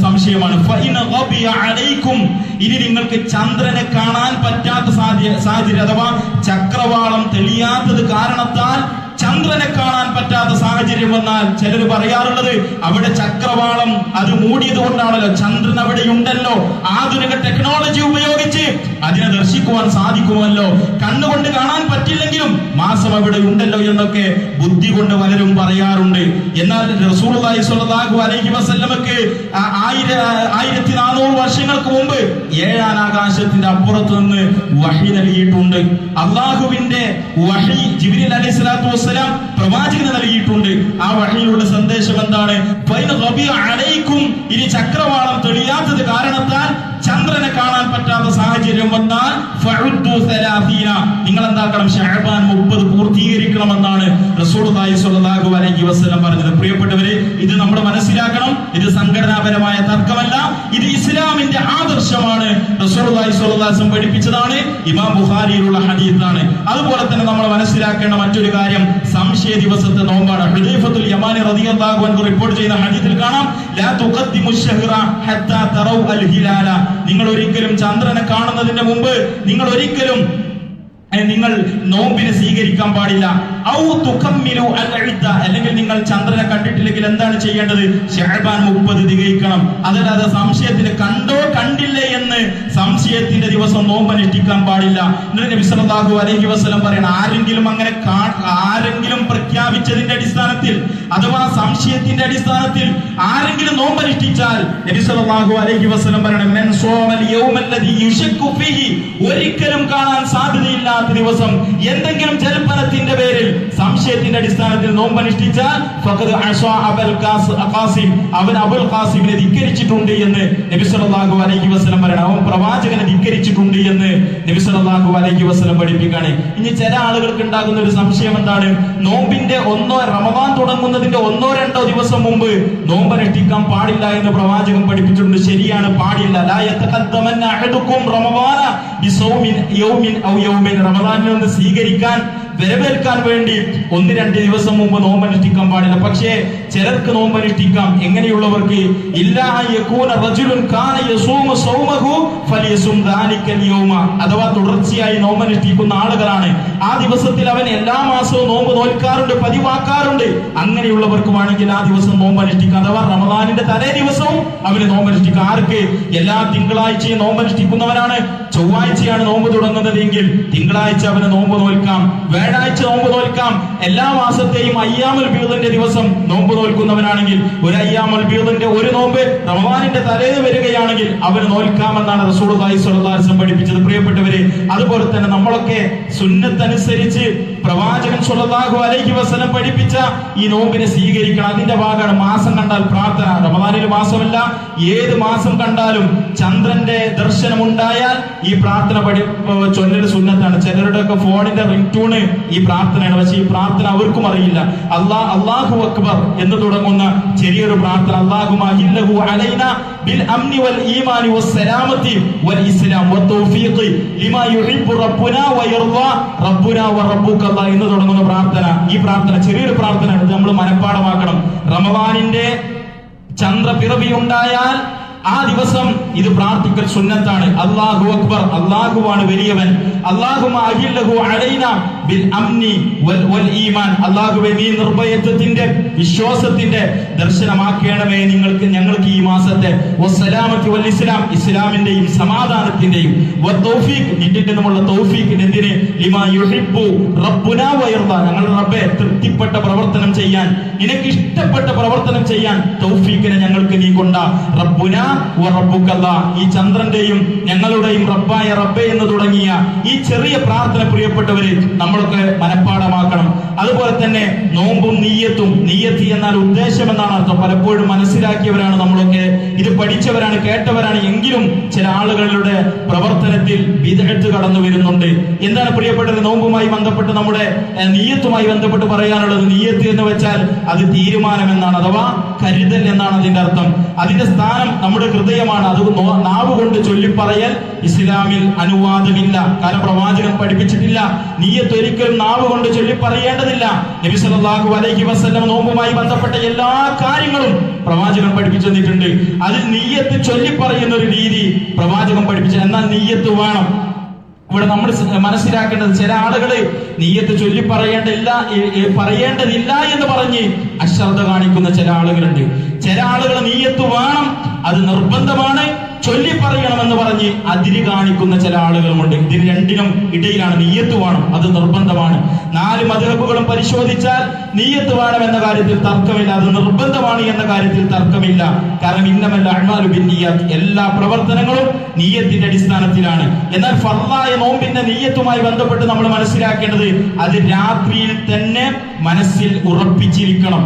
സംശയമാണ്. ഫൈന ഗബിയ അലൈക്കും, ഇനി നിങ്ങൾക്ക് ചന്ദ്രനെ കാണാൻ പറ്റാത്ത സാഹചര്യം അഥവാ ചക്രവാളം തെളിയാത്തത് കാരണത്താൽ ചന്ദ്രനെ കാണാൻ പറ്റാത്ത സാഹചര്യം വന്നാൽ ചിലർ പറയാറുള്ളത് അവിടെ ചക്രവാളം അത് മൂടിയത് കൊണ്ടാണല്ലോ, ചന്ദ്രൻ അവിടെ ഉണ്ടല്ലോ, ആധുനിക ടെക്നോളജി ഉപയോഗിച്ച് അതിനെ ദർശിക്കുവാൻ സാധിക്കുമല്ലോ, കണ്ണുകൊണ്ട് കാണാൻ പറ്റില്ലെങ്കിലും മാസം അവിടെ ഉണ്ടല്ലോ എന്നൊക്കെ ബുദ്ധി കൊണ്ട് പലരും പറയാറുണ്ട്. എന്നാൽ റസൂലുള്ളാഹി സ്വല്ലല്ലാഹു അലൈഹി വസല്ലമക്ക് 1400 വർഷങ്ങൾക്ക് മുമ്പ് 7ാം ആകാശത്തിന്റെ അപ്പുറത്ത് നിന്ന് വഹി നൽകിയിട്ടുണ്ട്. അള്ളാഹുവിന്റെ വഹി ജിബ്രീൽ അലൈഹിസ്സലാത്തു വസ്സലാം പ്രവാചകന് നൽകിയിട്ടുണ്ട്. ആ വഹിയിലുള്ള സന്ദേശം എന്താണ്? ഇനി ചക്രവാളം തെളിയാത്തത് കാരണത്താൽ ചന്ദ്രനെ കാണാൻ പറ്റാത്ത സാഹചര്യം വന്നാൽ നിങ്ങൾ എന്താക്കണം? ശഅബാൻ 30 പൂർത്തീകരിക്കണമെന്നാണ് റസൂലുള്ളാഹി സ്വല്ലല്ലാഹു അലൈഹി വസല്ലം പറഞ്ഞത്. പ്രിയപ്പെട്ടവരെ, ഇത് നമ്മൾ മനസ്സിലാക്കണം. ഇത് സംഘടനാപരമായ തർക്കമല്ല, ഇത് ഇസ്ലാമിന്റെ ആദർശമാണ്. റസൂലുള്ളാഹി സ്വല്ലല്ലാഹു അലൈഹി വസല്ലം പഠിപ്പിച്ചതാണ്. ഇമാം ബുഖാരിയിലുള്ള ഹദീസാണ്. അതുപോലെ തന്നെ നമ്മൾ മനസ്സിലാക്കേണ്ട മറ്റൊരു കാര്യം സംശയ ദിവസത്തെ നോമ്പാണ്. ഹുദൈഫത്തുൽ യമാനി റളിയല്ലാഹു അൻഹു റിപ്പോർട്ട് ചെയ്ത ഹദീസിൽ കാണാം, ലാ തുഖദ്ദിമു ശഹ്റ ഹത്താ തറൗ അൽ ഹിലാല, നിങ്ങൾ ഒരിക്കലും ചന്ദ്രനെ കാണുന്നതിന് മുമ്പ് നിങ്ങൾ ഒരിക്കലും നോമ്പിനെ സ്വീകരിക്കാൻ പാടില്ല. ഔ തുകമ്മിലു അൽ ഇദ്ദ, അല്ലെങ്കിൽ നിങ്ങൾ ചന്ദ്രനെ കണ്ടിട്ടില്ലെങ്കിൽ എന്താണ് ചെയ്യേണ്ടത്? ശഅബാൻ 30 തികയ്ക്കണം. അതല്ലാതെ സംശയത്തിന് കണ്ടോ കണ്ടില്ലേ എന്ന് സംശയത്തിന്റെ ദിവസം നോമ്പ് അനുഷ്ഠിക്കാൻ പാടില്ല. നബി സല്ലല്ലാഹു അലൈഹി വസല്ലം പറയണം, ആരെങ്കിലും പ്രഖ്യാപിച്ചതിന്റെ അടിസ്ഥാനത്തിൽ അഥവാ സംശയത്തിന്റെ അടിസ്ഥാനത്തിൽ ആരെങ്കിലും നോമ്പ് അനുഷ്ഠിച്ചാൽ നബി സല്ലല്ലാഹു അലൈഹി വസല്ലം പറയണം, മൻ സോമൽ യൗമല്ലദീ യുശക്കു ഫീഹി, ഒരിക്കലും കാണാൻ സാധ്യതയില്ല അല്ലാത്ത ദിവസം എന്തെങ്കിലും ജൽപ്പനത്തിന്റെ പേരിൽ സംശയത്തിന്റെ അടിസ്ഥാനത്തിൽ നോമ്പനുഷ്ഠിച്ചാൽ ഫഖദ് അശാ അബുൽ ഖാസിം, അവൻ അബുൽ ഖാസിമിനെ ധിക്കരിച്ചിട്ടുണ്ട് എന്ന് നബി സല്ലല്ലാഹു അലൈഹി വസല്ലം പറയണം. അവൻ പ്രവാചകനെ ധിക്കരിച്ചിട്ടുണ്ട് എന്ന് നബി സല്ലല്ലാഹു അലൈഹി വസല്ലം പഠിപ്പിക്കുകയാണ്. ഇനി ചില ആളുകൾക്ക് ഉണ്ടാകുന്ന ഒരു സംശയം എന്താണ്? നോമ്പിന്റെ റമദാൻ തുടങ്ങുന്നതിന്റെ 1-2 ദിവസം മുമ്പ് നോമ്പനുഷ്ഠിക്കാൻ പാടില്ല എന്ന് പ്രവാചകൻ പഠിപ്പിച്ചിട്ടുണ്ട്. ശരിയാണ്, പാടില്ല. ലാ യതഖദ്ദമന്ന അഹദുക്കും റമദാന ബിസൗമിൻ യൗമിൻ ഔ യൗമിൻ, റമദാനിനെ ഒന്ന് സ്വീകരിക്കാൻ വരവേൽക്കാൻ വേണ്ടി 1-2 ദിവസം മുമ്പ് നോമ്പനുഷ്ഠിക്കാൻ പാടില്ല. പക്ഷേ ചിലർക്ക് നോമ്പനുഷ്ഠിക്കാം. എങ്ങനെയുള്ളവർക്ക്? ഇല്ലാ യകൂന റജുലുൻ കാന യസൂമു സൗമഹു ഫലിയസും ദാലിക്കൽ യൗമ, അഥവാ തുടർച്ചയായി നോമ്പനുഷ്ഠിക്കുന്ന ആളുകളാണ്. ആ ദിവസത്തിൽ അവൻ എല്ലാ മാസവും നോമ്പ് നോൽക്കാറുണ്ട്, പതിവാക്കാറുണ്ട്. അങ്ങനെയുള്ളവർക്കുമാണെങ്കിൽ ആ ദിവസം നോമ്പനുഷ്ഠിക്കാം. അഥവാ റമദാനിന്റെ തലേ ദിവസവും അവന് നോമ്പനുഷ്ഠിക്കാം. ആർക്ക്? എല്ലാ തിങ്കളാഴ്ചയും നോമ്പനുഷ്ഠിക്കുന്നവനാണ്. ചൊവ്വാഴ്ചയാണ് നോമ്പ് തുടങ്ങുന്നതെങ്കിൽ തിങ്കളാഴ്ച അവന് നോമ്പ് നോൽക്കാം, വ്യാഴാഴ്ച നോമ്പ് നോൽക്കാം. എല്ലാ മാസത്തെയും അയ്യാമുൽ ബീദിന്റെ ദിവസം നോമ്പ് നോൽക്കുന്നവനാണെങ്കിൽ ഒരു അയ്യാമുൽ ബീദിന്റെ ഒരു നോമ്പ് റമദാനിന്റെ തലേന്ന് വരികയാണെങ്കിൽ അവന് നോൽക്കാമെന്നാണ് റസൂലുള്ളാഹി സ്വല്ലല്ലാഹു അലൈഹി വസല്ലം പഠിപ്പിച്ചത്. പ്രിയപ്പെട്ടവരെ, അതുപോലെ തന്നെ നമ്മളൊക്കെ സുന്നത്തനുസരിച്ച് പ്രവാചകൻ സ്വല്ലല്ലാഹു അലൈഹി വസല്ലം പഠിപ്പിച്ച ഈ നോമ്പിനെ സ്വീകരിക്കണം. അതിന്റെ ഭാഗമാണ് മാസം കണ്ടാൽ പ്രാർത്ഥന. റമദാനിൽ മാസമല്ല, ഏത് മാസം കണ്ടാലും ചന്ദ്രന്റെ ദർശനം ഉണ്ടായാൽ ഈ പ്രാർത്ഥന ചൊല്ലൽ സുന്നത്താണ്. ചിലരുടെ ഒക്കെ ഫോണിന്റെ റിംഗ് ടൂണ് ഈ പ്രാർത്ഥനയാണ്. പക്ഷേ ഈ പ്രാർത്ഥന അവർക്കും അറിയില്ല. അല്ലാഹു അക്ബർ എന്ന് തുടങ്ങുന്ന ചെറിയൊരു പ്രാർത്ഥന, അല്ലാഹുമ്മ അഹില്ലഹു അലൈനാ ബിൽ അംനി വൽ ഈമാനി വസ്സലാമത്തി വൽ ഇസ്ലാം വത്തൗഫീഖി ലിമാ യുഹിബ്ബു റബ്ബുനാ വയർദാ റബ്ബുനാ വറബ്ബുക അല്ലാഹ് എന്ന് തുടങ്ങുന്ന പ്രാർത്ഥന. ഈ പ്രാർത്ഥന ചെറിയൊരു പ്രാർത്ഥനയാണ്. ഇത് നമ്മൾ മനഃപ്പാഠമാക്കണം. റമദാനിന്റെ ചന്ദ്രപിറവി ഉണ്ടായാൽ ആ ദിവസം ഇത് പ്രാർത്ഥിക്കൽ സുന്നത്താണ്. അല്ലാഹു അക്ബർ, അല്ലാഹുവാണ് വലിയവൻ. അല്ലാഹുമ്മ അഹില്ലഹു അലൈനാ ബിൽ അംനി വൽ ഈമാൻ, അല്ലാഹുവേ നീ നിർഭയത്വത്തിന്റെ വിശ്വാസത്തിന്റെ ദർശനമാക്കണമേ ഞങ്ങൾക്ക് ഈ മാസത്തെ. വസ്സലാമത്തി വൽ ഇസ്ലാം, ഇസ്ലാമിന്റെയും സമാധാനത്തിന്റെയും. വത്തൗഫീഖ്, നിന്നിൽ നിന്നുമുള്ള തൗഫീഖ്. എന്തിന്? ലിമാ യുഹിബ്ബു റബ്ബുനാ വയർദാ, ഞങ്ങളുടെ റബ്ബേ തൃപ്തിപ്പെട്ട പ്രവർത്തനം ചെയ്യാൻ, നിനക്ക് ഇഷ്ടപ്പെട്ട പ്രവർത്തനം ചെയ്യാൻ തൗഫീഖിനെ ഞങ്ങൾക്ക് നീ കൊണ്ട. റബ്ബുനാ വറബ്ബുക അല്ലാഹ്, ഈ ചന്ദ്രന്റെയും ഞങ്ങളുടെയും റബ്ബായ റബ്ബേ എന്ന് തുടങ്ങിയ ഈ ചെറിയ പ്രാർത്ഥന പ്രിയപ്പെട്ടവരെ നമ്മളൊക്കെ മനഃപ്പാഠമാക്കണം. അതുപോലെ തന്നെ നോമ്പും നീയത്തും, നീയത്ത് എന്നാൽ ഉദ്ദേശം എന്നാണ് അർത്ഥം. പലപ്പോഴും മനസ്സിലാക്കിയവരാണ് നമ്മളൊക്കെ, ഇത് പഠിച്ചവരാണ്, കേട്ടവരാണ്. എങ്കിലും ചില ആളുകളുടെ പ്രവർത്തനത്തിൽ ബിദ്അത്ത് കടന്നു വരുന്നുണ്ട്. എന്താണ് പ്രിയപ്പെട്ടത്? നോമ്പുമായി ബന്ധപ്പെട്ട് നമ്മുടെ നീയത്തുമായി ബന്ധപ്പെട്ട് പറയാനുള്ളത്, നീയത്ത് എന്ന് വെച്ചാൽ അത് തീരുമാനം എന്നാണ്, അഥവാ കരുതൽ എന്നാണ് അതിന്റെ അർത്ഥം. അതിന്റെ സ്ഥാനം നമ്മുടെ ഹൃദയമാണ്. അത് നാവ് കൊണ്ട് ചൊല്ലിപ്പറയൽ ഇസ്ലാമിൽ അനുവാദമില്ല. കാരണം പ്രവാചകൻ പഠിപ്പിച്ചിട്ടില്ല. നീയത്ത് ഒരിക്കലും നാവ് കൊണ്ട് ചൊല്ലിപ്പറയേണ്ടതില്ല. നബി സല്ലല്ലാഹു അലൈഹി വസല്ലം നോമ്പുമായി ബന്ധപ്പെട്ട എല്ലാ കാര്യങ്ങളും പ്രവാചകൻ പഠിപ്പിച്ചു തന്നിട്ടുണ്ട്. അതിൽ നീയത്ത് ചൊല്ലിപ്പറയുന്ന ഒരു രീതി പ്രവാചകൻ പഠിപ്പിച്ചു. എന്നാൽ നീയത്ത് വേണം. ഇവിടെ നമ്മൾ മനസ്സിലാക്കേണ്ടത്, ചില ആളുകള് നീയത്ത് ചൊല്ലി പറയേണ്ടതില്ല എന്ന് പറഞ്ഞ് അശ്രദ്ധ കാണിക്കുന്ന ചില ആളുകളുണ്ട്. ചില ആളുകൾ നീയത്ത് വേണം, അത് നിർബന്ധമാണ്, ചൊല്ലി പറയണമെന്ന് പറഞ്ഞ് അതിര് കാണിക്കുന്ന ചില ആളുകളുമുണ്ട്. ഇതിന് രണ്ടിനും ഇടയിലാണ്. നീയത്ത് വേണം, അത് നിർബന്ധമാണ്. 4 മദ്ഹബുകളും പരിശോധിച്ചാൽ നീയത്ത് വേണം എന്ന കാര്യത്തിൽ തർക്കമില്ല, അത് നിർബന്ധമാണ് എന്ന കാര്യത്തിൽ തർക്കമില്ല. കാരണം ഇന്നമൽ അഅ്മാലു ബിന്നിയ്യാത്ത്, എല്ലാ പ്രവർത്തനങ്ങളും നീയത്തിന്റെ അടിസ്ഥാനത്തിലാണ്. എന്നാൽ ഫർളായ നോമ്പിന്റെ നീയത്തുമായി ബന്ധപ്പെട്ട് നമ്മൾ മനസ്സിലാക്കേണ്ടത്, അത് രാത്രിയിൽ തന്നെ മനസ്സിൽ ഉറപ്പിച്ചിരിക്കണം.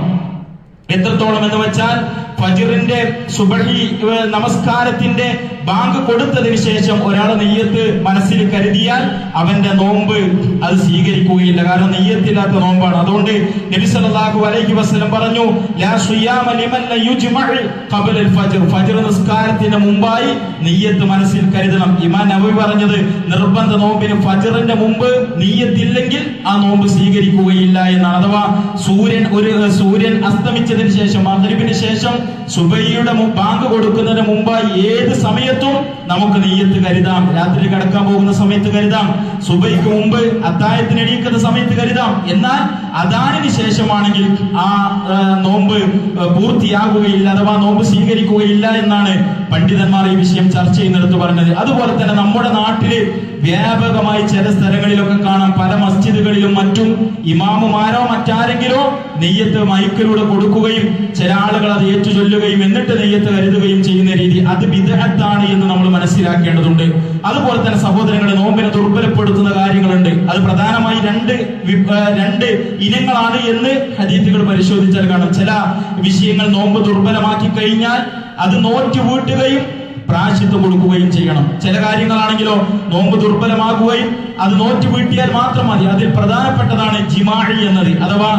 എത്രത്തോളം എന്ന് വെച്ചാൽ ഫജ്റിന്റെ സുബഹി നമസ്കാരത്തിന്റെ ബാങ്ക് കൊടുത്തതിന് ശേഷം ഒരാൾ നെയ്യത്ത് മനസ്സിൽ കരുതിയാൽ അവന്റെ നോമ്പ് അത് സ്വീകരിക്കുകയില്ല. കാരണം നെയ്യത്തില്ലാത്ത നോമ്പാണ്. അതുകൊണ്ട് നബി സല്ലല്ലാഹു അലൈഹി വസല്ലം പറഞ്ഞു, ലാ സിയാമ ലിമൻ ല യുജ്മഉ ഖബല അൽ ഫജ്ർ, ഫജ്ർ നിസ്കാരത്തിന് മുമ്പായി നെയ്യത്ത് മനസ്സിൽ കരുതണം. ഇമാം നബവി പറഞ്ഞത്, നിർബന്ധ നോമ്പിന് ഫജ്റിന്റെ മുമ്പ് നെയ്യത്തില്ലെങ്കിൽ ആ നോമ്പ് സ്വീകരിക്കുകയില്ല എന്നാണ്. അഥവാ സൂര്യൻ അസ്തമിച്ചതിന് ശേഷം, മഗ്രിബിന് ശേഷം സുബഹിയുടെ ബാങ്ക് കൊടുക്കുന്നതിന് മുമ്പായി ഏത് സമയത്തും നമുക്ക് നെയ്യത്ത് കരുതാം. രാത്രി കിടക്കാൻ പോകുന്ന സമയത്ത് കരുതാം, സുബഹിക്ക് മുമ്പ് അത്താഴത്തിന് എണീക്കുന്ന സമയത്ത് കരുതാം. എന്നാൽ അദാനിന് ശേഷമാണെങ്കിൽ ആ നോമ്പ് പൂർത്തിയാകുകയില്ല, അഥവാ നോമ്പ് സ്വീകരിക്കുകയില്ല എന്നാണ് പണ്ഡിതന്മാർ ഈ വിഷയം ചർച്ച ചെയ്യുന്നിടത്ത് പറഞ്ഞത്. അതുപോലെ തന്നെ നമ്മുടെ നാട്ടില് വ്യാപകമായി ചില സ്ഥലങ്ങളിലൊക്കെ കാണാം, പല മസ്ജിദുകളിലും മറ്റും ഇമാമുമാരോ മറ്റാരെങ്കിലോ നെയ്യത്ത് മൈക്കിലൂടെ കൊടുക്കുകയും ചില ആളുകൾ അത് ഏറ്റുചൊല്ലുകയും എന്നിട്ട് നെയ്യത്ത് കരുതുകയും ചെയ്യുന്ന രീതി, അത് ബിദ്അത്താണ് എന്ന് നമ്മൾ മനസ്സിലാക്കേണ്ടതുണ്ട്. അതുപോലെ തന്നെ സഹോദരങ്ങളെ, നോമ്പിനെ ദുർബലപ്പെടുത്തുന്ന കാര്യങ്ങളുണ്ട്. അത് പ്രധാനമായി രണ്ട് ഇനങ്ങളാണ് എന്ന് ഹദീസുകൾ പരിശോധിച്ചാൽ കാണാം. ചില വിഷയങ്ങൾ നോമ്പ് ദുർബലമാക്കി കഴിഞ്ഞാൽ അത് നോറ്റ് വീട്ടുകയും പ്രായശ്ചിത്തം കൊടുക്കുകയും ചെയ്യണം. ചില കാര്യങ്ങളാണെങ്കിലോ നോമ്പ് ദുർബലമാകുകയും അത് നോറ്റ് വീട്ടിയാൽ മാത്രം മതി. അതിൽ പ്രധാനപ്പെട്ടതാണ് ജിമാഇ എന്നത്, അഥവാ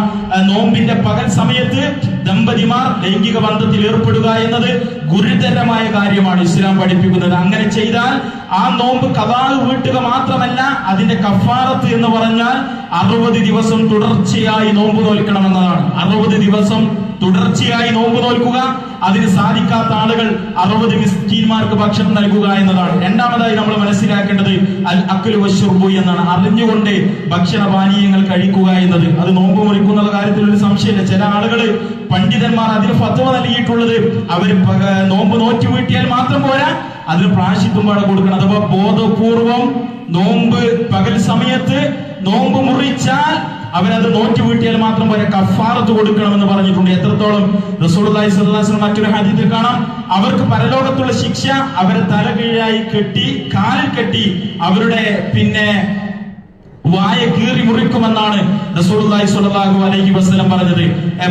നോമ്പിന്റെ പകൽ സമയത്ത് ദമ്പതിമാർ ലൈംഗിക ബന്ധത്തിൽ ഏർപ്പെടുക എന്നത് ഗുരുതരമായ കാര്യമാണ് ഇസ്ലാം പഠിപ്പിക്കുന്നത്. അങ്ങനെ ചെയ്താൽ ആ നോമ്പ് ഖദാ വീട്ടുക മാത്രമല്ല, അതിന്റെ കഫാറത്ത് എന്ന് പറഞ്ഞാൽ 60 ദിവസം തുടർച്ചയായി നോമ്പ് നോൽക്കണമെന്നതാണ്. 60 ദിവസം തുടർച്ചയായി നോമ്പ് നോൽക്കുക, അതിന് സാധിക്കാത്ത ആളുകൾ 60 മിസ്കീന്മാർക്ക് ഭക്ഷണം നൽകുക എന്നതാണ്. രണ്ടാമതായി നമ്മൾ മനസ്സിലാക്കേണ്ടത് അൽ അക്ലു വശുർബു എന്നാണ്, അറിഞ്ഞുകൊണ്ട് ഭക്ഷണപാനീയങ്ങൾ കഴിക്കുക എന്നത്. അത് നോമ്പ് മുറിക്കുന്ന കാര്യത്തിൽ ഒരു സംശയമില്ല. ചില ആളുകൾ, പണ്ഡിതന്മാർ അതിന് ഫത്വ നൽകിയിട്ടുള്ളത്, അവർ നോമ്പ് നോറ്റ് വീട്ടിയാൽ മാത്രം പോരാ, അതിന് പ്രായശ്ചിത്തം പാടെ കൊടുക്കണം. അഥവാ ബോധപൂർവം നോമ്പ് പകൽ സമയത്ത് നോമ്പ് മുറിച്ചാൽ അവരത് നോറ്റ് വീട്ടിയാൽ മാത്രം പോരാ, കഫാറത്ത് കൊടുക്കണമെന്ന് പറഞ്ഞിട്ടുണ്ട്. എത്രത്തോളം റസൂലുള്ളാഹി സ്വല്ലല്ലാഹു അലൈഹി വസല്ലം മറ്റൊരു ഹദീസിൽ കാണാം, അവർക്ക് പരലോകത്തുള്ള ശിക്ഷ അവരെ തലകീഴായി കെട്ടി, കാലിൽ കെട്ടി അവരുടെ വായ കീറി മുറിക്കുമെന്നാണ് റസൂലുള്ളാഹി സ്വല്ലല്ലാഹു അലൈഹി വസല്ലം പറഞ്ഞത്.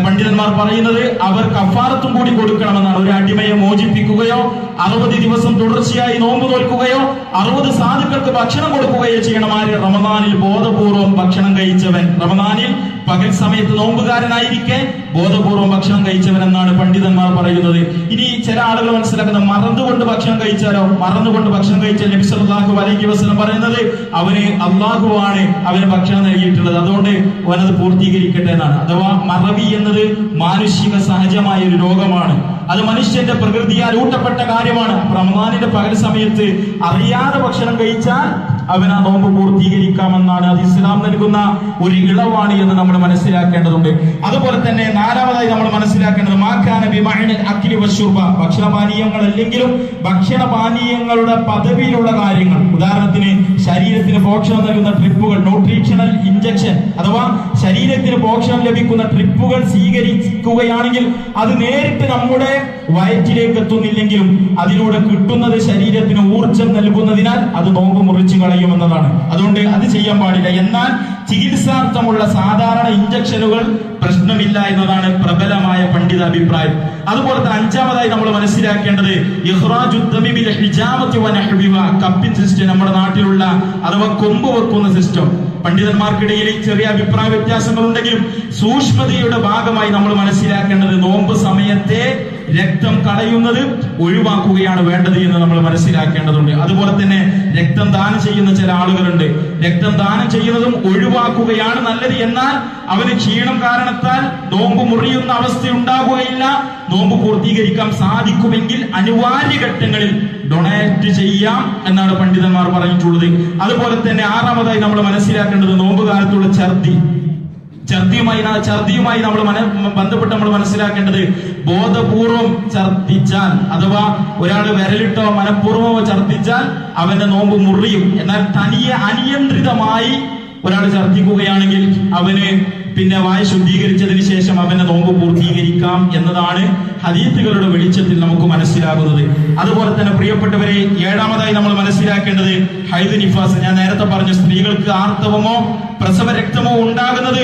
പണ്ഡിതന്മാർ പറയുന്നത് അവർ കഫാറത്തും കൂടി കൊടുക്കണമെന്നാണ്. ഒരു അടിമയെ മോചിപ്പിക്കുകയോ 60 ദിവസം തുടർച്ചയായി നോമ്പ് നോൽക്കുകയോ 60 സാധുക്കൾക്ക് ഭക്ഷണം കൊടുക്കുകയോ ചെയ്യണം. ആര്? റമദാനിൽ ബോധപൂർവം ഭക്ഷണം കഴിച്ചവൻ, റമദാനിൽ പകൽ സമയത്ത് നോമ്പുകാരനായിരിക്കെ ബോധപൂർവം ഭക്ഷണം കഴിച്ചവൻ എന്നാണ് പണ്ഡിതന്മാർ പറയുന്നത്. ഇനി ചില ആളുകൾ മനസ്സിലാക്കുന്നത്, മറന്നുകൊണ്ട് ഭക്ഷണം കഴിച്ചാലോ? മറന്നുകൊണ്ട് ഭക്ഷണം കഴിച്ചാൽ നബി സല്ലല്ലാഹു അലൈഹി വസല്ലം പറയുന്നത് അവന് അല്ലാഹുവാണ് അവന് ഭക്ഷണം നൽകിയിട്ടുള്ളത്, അതുകൊണ്ട് അവനത് പൂർത്തീകരിക്കട്ടെ എന്നാണ്. അഥവാ മറവി എന്നത് മാനുഷിക സഹജമായ ഒരു രോഗമാണ്. അത് മനുഷ്യന്റെ പ്രകൃതിയാൽ ഊട്ടപ്പെട്ട കാര്യമാണ്. റമദാനിന്റെ പകൽ സമയത്ത് അറിയാതെ ഭക്ഷണം കഴിച്ചാൽ അവൻ ആ നോമ്പ് പൂർത്തീകരിക്കാമെന്നാണ്. അത് ഇസ്ലാം നൽകുന്ന ഒരു ഇളവാണ് എന്ന് നമ്മൾ മനസ്സിലാക്കേണ്ടതുണ്ട്. അതുപോലെ തന്നെ നാലാമതായി നമ്മൾ മനസ്സിലാക്കേണ്ടത് മാക്കാന ബിമഅനിൽ അക്ലി വശുർബ, ഭക്ഷണപാനീയങ്ങൾ അല്ലെങ്കിലും ഭക്ഷണപാനീയങ്ങളുടെ പദവിയിലുള്ള കാര്യങ്ങൾ. ഉദാഹരണത്തിന് ശരീരത്തിന് പോഷണം നൽകുന്ന ട്രിപ്പുകൾ, ന്യൂട്രീഷണൽ ഇഞ്ചക്ഷൻ, അഥവാ ശരീരത്തിന് പോഷണം ലഭിക്കുന്ന ട്രിപ്പുകൾ സ്വീകരിക്കുകയാണെങ്കിൽ അത് നേരിട്ട് നമ്മുടെ വയറ്റിലേക്ക് എത്തുന്നില്ലെങ്കിലും അതിലൂടെ കിട്ടുന്നത് ശരീരത്തിന് ഊർജം നൽകുന്നതിനാൽ അത് നോമ്പ് മുറിച്ചു കളയുമെന്നതാണ്. അതുകൊണ്ട് അത് ചെയ്യാൻ പാടില്ല. എന്നാൽ ചികിത്സാർത്ഥമുള്ള സാധാരണ ഇഞ്ചക്ഷനുകൾ പ്രശ്നമില്ല എന്നതാണ് പ്രബലമായ പണ്ഡിത അഭിപ്രായം. അതുപോലെ തന്നെ അഞ്ചാമതായി നമ്മൾ മനസ്സിലാക്കേണ്ടത് കപ്പിംഗ് സിസ്റ്റം, നമ്മുടെ നാട്ടിലുള്ള അഥവാ കൊമ്പ് വെക്കുന്ന സിസ്റ്റം. പണ്ഡിതന്മാർക്കിടയിൽ ചെറിയ അഭിപ്രായ വ്യത്യാസങ്ങൾ ഉണ്ടെങ്കിലും സൂക്ഷ്മതയുടെ ഭാഗമായി നമ്മൾ മനസ്സിലാക്കേണ്ടത് നോമ്പ് സമയത്തെ രക്തം കളയുന്നത് ഒഴിവാക്കുകയാണ് വേണ്ടത് എന്ന് നമ്മൾ മനസ്സിലാക്കേണ്ടതുണ്ട്. അതുപോലെ തന്നെ രക്തം ദാനം ചെയ്യുന്ന ചില ആളുകളുണ്ട്. രക്തം ദാനം ചെയ്യുന്നതും ഒഴിവാക്കുകയാണ് നല്ലത്. എന്നാൽ അവന് ക്ഷീണം കാരണത്താൽ നോമ്പ് മുറിയുന്ന അവസ്ഥ ഉണ്ടാകുകയില്ല. നോമ്പ് പൂർത്തീകരിക്കാൻ സാധിക്കുമെങ്കിൽ അനിവാര്യ ഘട്ടങ്ങളിൽ ഡൊണേറ്റ് ചെയ്യാം എന്നാണ് പണ്ഡിതന്മാർ പറഞ്ഞിട്ടുള്ളത്. അതുപോലെ തന്നെ ആറാമതായി നമ്മൾ മനസ്സിലാക്കേണ്ടത് നോമ്പ് കാലത്തുള്ള ഛർദിയുമായി നമ്മൾ ബന്ധപ്പെട്ട് നമ്മൾ മനസ്സിലാക്കേണ്ടത്, ബോധപൂർവം ഛർദിച്ചാൽ അഥവാ ഒരാൾ വിരലിട്ടോ മനഃപൂർവ്വമോ ഛർദിച്ചാൽ അവന്റെ നോമ്പ് മുറിയും. എന്നാൽ തനിയെ അനിയന്ത്രിതമായി ഒരാൾ ഛർദിക്കുകയാണെങ്കിൽ അവന് വായ ശുദ്ധീകരിച്ചതിന് ശേഷം അവന്റെ നോമ്പ് പൂർത്തീകരിക്കാം എന്നതാണ് ഹദീസുകളുടെ വെളിച്ചത്തിൽ നമുക്ക് മനസ്സിലാകുന്നത്. അതുപോലെ തന്നെ പ്രിയപ്പെട്ടവരെ, ഏഴാമതായി നമ്മൾ മനസ്സിലാക്കേണ്ടത് ഹൈദ് നിഫാസ്. ഞാൻ നേരത്തെ പറഞ്ഞു, സ്ത്രീകൾക്ക് ആർത്തവമോ പ്രസവ രക്തമോ ഉണ്ടാകുന്നത്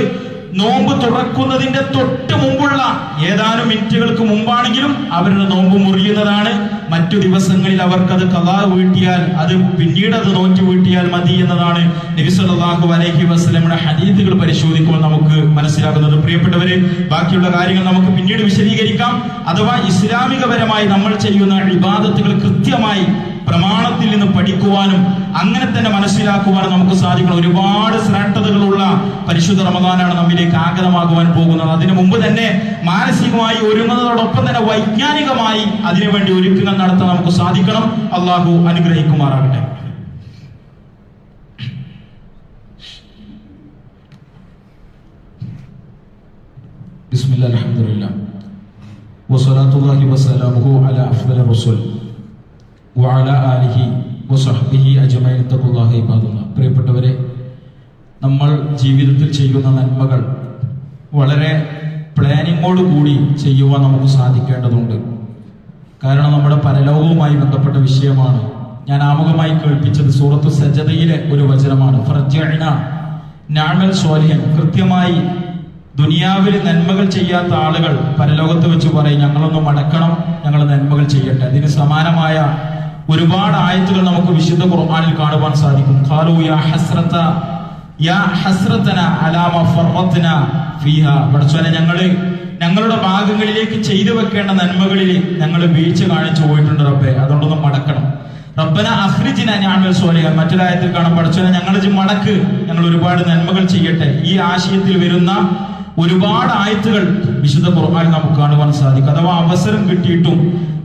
നോമ്പ് തുറക്കുന്നതിന്റെ തൊട്ട് മുമ്പുള്ള ഏതാനും മിനിറ്റുകൾക്ക് മുമ്പാണെങ്കിലും അവരുടെ നോമ്പ് മുറിയുന്നതാണ്. മറ്റു ദിവസങ്ങളിൽ അവർക്കത് ഖദാ വീട്ടിയാൽ അത് പിന്നീട് അത് നോറ്റ് വീട്ടിയാൽ മതി എന്നതാണ് നബി സല്ലല്ലാഹു അലൈഹി വസല്ലമയുടെ ഹദീസുകൾ പരിശോധിക്കുമ്പോൾ നമുക്ക് മനസ്സിലാകുന്നത്. പ്രിയപ്പെട്ടവരെ, ബാക്കിയുള്ള കാര്യങ്ങൾ നമുക്ക് പിന്നീട് വിശദീകരിക്കാം. അഥവാ ഇസ്ലാമികപരമായി നമ്മൾ ചെയ്യുന്ന ഇബാദത്തുകൾ കൃത്യമായി പ്രമാണത്തിൽ നിന്ന് പഠിക്കുവാനും അങ്ങനെ തന്നെ മനസ്സിലാക്കുവാനും നമുക്ക് സാധിക്കണം. ഒരുപാട് ശ്രേഷ്ഠതകളുള്ള പരിശുദ്ധ റമദാനാണ് നമ്മിലേക്ക് ആഗതമാകുവാൻ പോകുന്നത്. അതിനു മുമ്പ് തന്നെ മാനസികമായി ഒരുങ്ങുന്നതോടൊപ്പം തന്നെ വൈജ്ഞാനികമായി അതിനുവേണ്ടി ഒരുക്കങ്ങൾ നടത്താൻ നമുക്ക് സാധിക്കണം. അള്ളാഹു അനുഗ്രഹിക്കുമാറാകട്ടെ. ബിസ്മില്ലാഹിർ റഹ്മാനിർ റഹീം വസ്സലാത്തുല്ലാഹി വസ്സലാമുഹു അലാ അഫ്ദലിർ റസൂൽ വഅലാ ആലിഹി വസഹ്ബിഹി അജ്മഈൻ. തഖുല്ലാഹ ഇബാദ നമ്മൾ ജീവിതത്തിൽ ചെയ്യുന്ന നന്മകൾ വളരെ പ്ലാനിങ്ങോട് കൂടി ചെയ്യുവാൻ നമുക്ക് സാധിക്കേണ്ടതുണ്ട്. കാരണം നമ്മുടെ പരലോകവുമായി ബന്ധപ്പെട്ട വിഷയമാണ്. ഞാൻ ആമുഖമായി കേൾപ്പിച്ചത് സൂറത്തു സജ്ജദയിലെ ഒരു വചനമാണ്. ഫർജിഅ്നാ നഅമൽ സ്വാലിഹൻ. കൃത്യമായി ദുനിയാവിൽ നന്മകൾ ചെയ്യാത്ത ആളുകൾ പരലോകത്ത് വെച്ച് പറയും, ഞങ്ങളൊന്ന് മടക്കണം, ഞങ്ങൾ നന്മകൾ ചെയ്യട്ടെ. അതിന് സമാനമായ ഒരുപാട് ആയത്തുകൾ നമുക്ക് വിശുദ്ധ ഖുർആനിൽ കാണുവാൻ സാധിക്കും. ഖാലൂ യാ ഹസ്രതന അലാ മാ ഫറത്ന ഫീഹാ. പടച്ചോനെ, ഞങ്ങളുടെ ഭാഗങ്ങളിലേക്ക് ചെയ്തു വെക്കേണ്ട നന്മകളിൽ ഞങ്ങൾ വീഴ്ച കാണിച്ചു പോയിട്ടുണ്ട് റബ്ബേ, അതുകൊണ്ടൊന്ന് മടക്കണം. റബ്ബന അഖ്രിജ്നാ നഅമൽ സ്വാലിഹൻ. മറ്റൊരായത്തിൽ കാണാം, പടച്ചോനെ ഞങ്ങൾ മടക്ക്, ഞങ്ങൾ ഒരുപാട് നന്മകൾ ചെയ്യട്ടെ. ഈ ആശയത്തിൽ വരുന്ന ഒരുപാട് ആയത്തുകൾ വിശുദ്ധ ഖുർആനിൽ നമുക്ക് കാണുവാൻ സാധിക്കും. അഥവാ അവസരം കിട്ടിയിട്ടും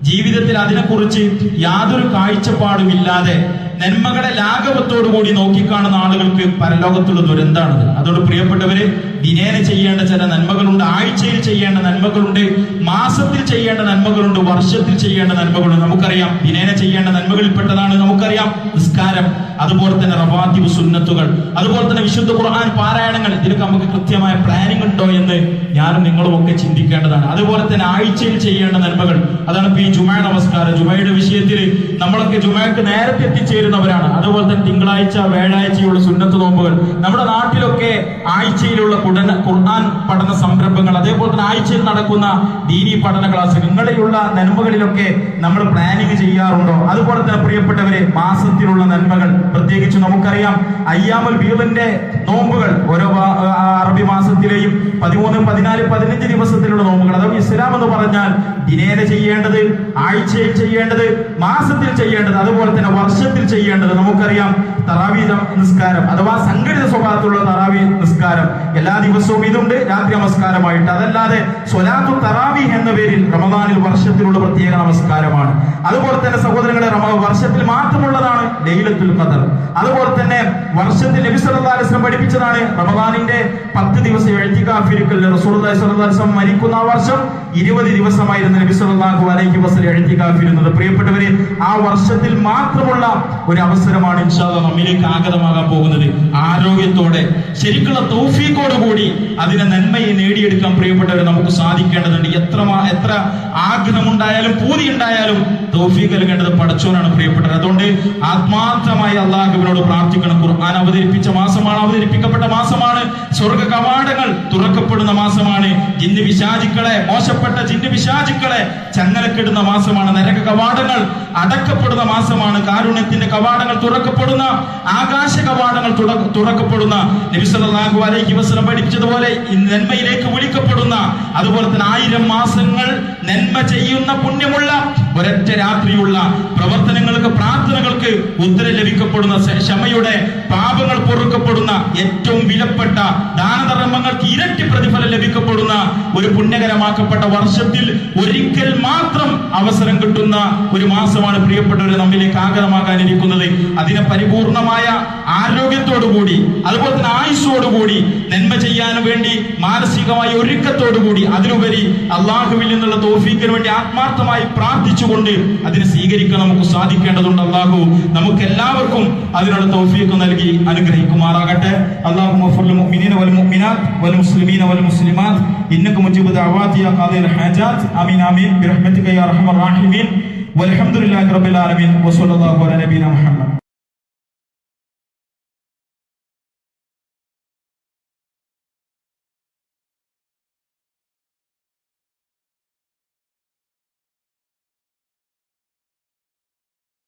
ജീവിതത്തിൽ അതിനെക്കുറിച്ച് യാതൊരു കാഴ്ചപ്പാടുമില്ലാതെ നന്മകളെ ലാഘവത്തോടുകൂടി നോക്കിക്കാണുന്ന ആളുകൾക്ക് പരലോകത്തുള്ള ദുരന്താണത്. അതോട് പ്രിയപ്പെട്ടവര്, ദിനേന ചെയ്യേണ്ട ചില നന്മകളുണ്ട്, ആഴ്ചയിൽ ചെയ്യേണ്ട നന്മകളുണ്ട്, മാസത്തിൽ ചെയ്യേണ്ട നന്മകളുണ്ട്, വർഷത്തിൽ ചെയ്യേണ്ട നന്മകളുണ്ട്. നമുക്കറിയാം ദിനേന ചെയ്യേണ്ട നന്മകളിൽപ്പെട്ടതാണ് നമുക്കറിയാം നിസ്കാരം, അതുപോലെ തന്നെ റവാത്തിബ് സുന്നത്തുകൾ, അതുപോലെ തന്നെ വിശുദ്ധ ഖുർആൻ പാരായണങ്ങൾ. ഇതിലൊക്കെ നമുക്ക് കൃത്യമായ പ്ലാനിംഗ് ഉണ്ടോ എന്ന് ഞാനും നിങ്ങളും ഒക്കെ ചിന്തിക്കേണ്ടതാണ്. അതുപോലെ തന്നെ ആഴ്ചയിൽ ചെയ്യേണ്ട നന്മകൾ, അതാണ് ഇപ്പൊ ഈ ജുമാ നമസ്കാരം. ജുമയുടെ വിഷയത്തിൽ നമ്മളൊക്കെ ജുമയ്ക്ക് നേരത്തെ എത്തിച്ചേരുന്നവരാണ്. അതുപോലെ തന്നെ തിങ്കളാഴ്ച വ്യാഴാഴ്ചയുള്ള സുന്നത്ത് നോമ്പുകൾ, നമ്മുടെ നാട്ടിലൊക്കെ ആഴ്ചയിലുള്ള ഖുർആൻ പഠന സംരംഭങ്ങൾ, അതേപോലെ തന്നെ ആഴ്ചയിൽ നടക്കുന്ന ദീനി പഠന ക്ലാസ്, ഇങ്ങനെയുള്ള നന്മകളിലൊക്കെ നമ്മൾ പ്ലാനിങ് ചെയ്യാറുണ്ടോ? അതുപോലെ തന്നെ പ്രിയപ്പെട്ടവരെ, മാസത്തിലുള്ള നന്മകൾ, പ്രത്യേകിച്ച് നമുക്കറിയാം അയ്യാമുൽ ബീദിന്റെ നോമ്പുകൾ, ഓരോ അറബി മാസത്തിലെയും 13, 14, 15 ദിവസത്തിലുള്ള നോമ്പുകൾ. അഥവാ ഇസ്ലാം എന്ന് പറഞ്ഞാൽ ദിനേന ചെയ്യേണ്ടത്, ആഴ്ചയിൽ ചെയ്യേണ്ടത്, മാസത്തിൽ ചെയ്യേണ്ടത്, അതുപോലെ തന്നെ വർഷത്തിൽ ചെയ്യേണ്ടത്. നമുക്കറിയാം തറാവീ നിസ്കാരം, അഥവാ സംഘടിത സ്വഭാവത്തിലുള്ള തറാവീ നിസ്കാരം എല്ലാ ദിവസവും ഇതുണ്ട്, രാത്രി നമസ്കാരമായിട്ട്. അതല്ലാതെ സ്വലാത്തു തറാവീഹ് എന്ന പേരിൽ റമദാനിൽ വർഷത്തിലുള്ള പ്രത്യേക നമസ്കാരമാണ്. അതുപോലെ തന്നെ സഹോദരങ്ങളെ, വർഷത്തിൽ മാത്രമുള്ളതാണ് ലൈലത്തുൽ ഖദർ. അതുപോലെ തന്നെ വർഷത്തിൽ നബി സല്ലല്ലാഹു അലൈഹി വസല്ലം പഠിപ്പിച്ചതാണ് റമദാനിന്റെ 10 ദിവസം ഇഅ്തികാഫ് ഇരിക്കൽ. റസൂലുള്ളാഹി സ്വല്ലല്ലാഹു അലൈഹി വസല്ലം മരിക്കുന്ന ആ വർഷം 20 ദിവസമായിരുന്നു നബി സല്ലല്ലാഹു അലൈഹി വസല്ലം ഇഅ്തികാഫ് ഇരുന്നത്. പ്രിയപ്പെട്ടവരെ, ആ വർഷത്തിൽ മാത്രമുള്ള ഒരു അവസരമാണ് ഇൻഷാ അല്ലാഹ് നമ്മിലേക്ക് ആഗതമാകാൻ പോകുന്നത്. ആരോഗ്യത്തോടെ ശരിക്കുള്ള തൗഫീഖോടുകൂടി അതിനെ നന്മയെ നേടിയെടുക്കാൻ പ്രിയപ്പെട്ടവരെ നമുക്ക് സാധിക്കേണ്ടതുണ്ട്. എത്ര ആഗ്രഹമുണ്ടായാലും പൂതി ഉണ്ടായാലും തൗഫീഖ് നൽകേണ്ടത് പടച്ചോനാണ് പ്രിയപ്പെട്ടവർ. അതുകൊണ്ട് ആത്മാർത്ഥമായി അള്ളാഹുവിനോട് പ്രാർത്ഥിക്കണം. ഖുർആൻ അവതരിപ്പിച്ച മാസമാണ്, അവതരിപ്പിക്കപ്പെട്ട മാസമാണ്. സ്വർഗ കവാടങ്ങൾ തുറക്കപ്പെടുന്ന മാസമാണ്. ജിന്ന് പിശാചുക്കളെ, മോശപ്പെട്ട ജിന്ന് പിശാചുക്കളെ ചങ്ങലക്കിടുന്ന മാസമാണ്. നരക കവാടങ്ങൾ അടക്കപ്പെടുന്ന മാസമാണ്. കാരുണ്യത്തിന്റെ കവാടങ്ങൾ തുറക്കപ്പെടുന്ന, ആകാശ കവാടങ്ങൾ തുറക്കപ്പെടുന്ന, നബി സല്ലല്ലാഹു അലൈഹി വസല്ലം പഠിപ്പിച്ചതുപോലെ നന്മയിലേക്ക് വിളിക്കപ്പെടുന്ന, അതുപോലെ തന്നെ 1000 മാസങ്ങൾ നന്മ ചെയ്യുന്ന പുണ്യമുള്ള ഒരൊറ്റ രാത്രിയുള്ള പ്രവർത്തനങ്ങൾക്ക്, പ്രാർത്ഥനകൾക്ക് ഉത്തരം ലഭിക്കപ്പെടുന്ന, ക്ഷമയുടെ പാപങ്ങൾ പൊറുക്കപ്പെടുന്ന, ഏറ്റവും വിലപ്പെട്ട ദാനധർമ്മങ്ങൾക്ക് ഇരട്ടി പ്രതിഫലം ലഭിക്കപ്പെടുന്ന ഒരു പുണ്യകരമാക്കപ്പെട്ട വർഷത്തിൽ ഒരിക്കൽ മാത്രം അവസരം കിട്ടുന്ന ഒരു മാസമാണ് പ്രിയപ്പെട്ടവരെ നമ്മിലേക്ക് ആഗതമാകാനിരിക്കുന്നത്. അതിനെ പരിപൂർണമായ ആരോഗ്യത്തോടുകൂടി, അതുപോലെ തന്നെ ആയുസ്സോടുകൂടി, നന്മ ചെയ്യാനും വേണ്ടി മാനസികമായ ഒരുക്കത്തോടുകൂടി, അതിലുപരി അള്ളാഹുവിൽ നിന്നുള്ള തൗഫീഖിന് വേണ്ടി ആത്മാർത്ഥമായി പ്രാർത്ഥിച്ചുകൊണ്ട് അതിനെ സ്വീകരിക്കാൻ നമുക്ക് സാധിക്കേണ്ടതുണ്ട്. അള്ളാഹു നമുക്ക് എല്ലാവർക്കും അതിനുള്ള തൗഫീഖ് നൽകി അനുഗ്രഹിക്കുമാറാകട്ടെ. അല്ലാഹുമ്മ ഗ്ഫിർ മുഅ്മിനീന വൽ മുഅ്മിനാത്ത് വൽ മുസ്ലിമീന വൽ മുസ്ലിമാത്ത് ഇന്നക മുജീബു ദഅവാതി യാ ഖാദിൽ ഹാജാത്ത്. ആമീൻ ആമീൻ ബിറഹ്മതിക യാ അർഹമർ റഹീമീൻ. വൽഹംദുലില്ലാഹി റബ്ബിൽ ആലമീൻ. വസല്ലല്ലാഹു അലാ നബിയിനാ മുഹമ്മദ്.